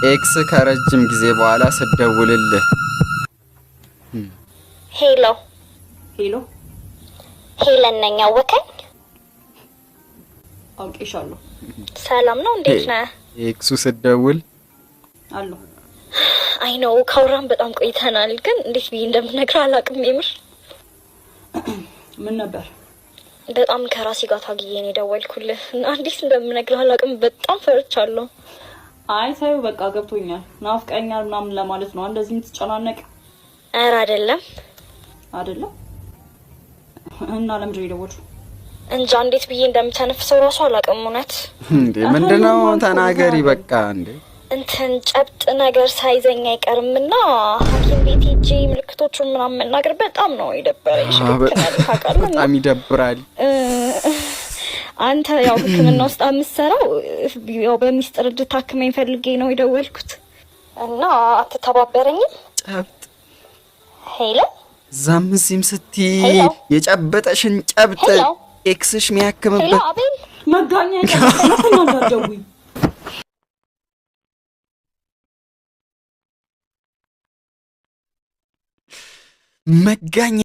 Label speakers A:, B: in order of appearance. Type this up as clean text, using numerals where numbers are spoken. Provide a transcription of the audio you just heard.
A: ኤክስ ከረጅም ጊዜ በኋላ ስደውልልህ
B: ሄሎ
C: ሄሎ
B: ሄለን ነኝ። አወከኝ?
C: አውቄሻለሁ።
B: ሰላም ነው? እንዴት ነህ?
A: ኤክሱ ስደውል
C: አሎ።
B: አይ ነው ካውራን በጣም ቆይተናል፣ ግን እንዴት ብዬ እንደምነግርህ አላውቅም። የምር
C: ምን ነበር?
B: በጣም ከራሴ ጋር ታግዬ ነው የደወልኩልህ እና እንዴት እንደምነግርህ አላውቅም። በጣም ፈርቻለሁ።
C: አይ ተይው በቃ ገብቶኛል። ናፍቀኛል ምናምን ለማለት ነው እንደዚህ የምትጨናነቅ?
B: ኧረ አይደለም
C: አይደለም። እና ለምንድን ነው የደወልሽው?
B: እንጃ እንዴት ብዬ እንደምተነፍሰው ራሱ አላውቅም። እውነት
A: እንዴ ምንድነው? ተናገሪ በቃ። እንዴ
B: እንትን ጨብጥ ነገር ሳይዘኝ አይቀርምና ሐኪም ቤት ሄጄ ምልክቶቹን ምናምን መናገር በጣም ነው የደበረኝ።
A: በጣም ይደብራል።
B: አንተ ያው ሕክምና ውስጥ የምትሰራው ያው በሚስጥር እንድታክመኝ ፈልጌ ነው የደወልኩት እና አትተባበረኝም?
A: ጨብጥ
B: ሄሎ
A: ዛም እዚህም ስትይ የጨበጠሽን ጨብጥ ኤክስሽ የሚያክምበት
B: ሄሎ አቤል
C: መጋኛ ያደውይ
A: መጋኛ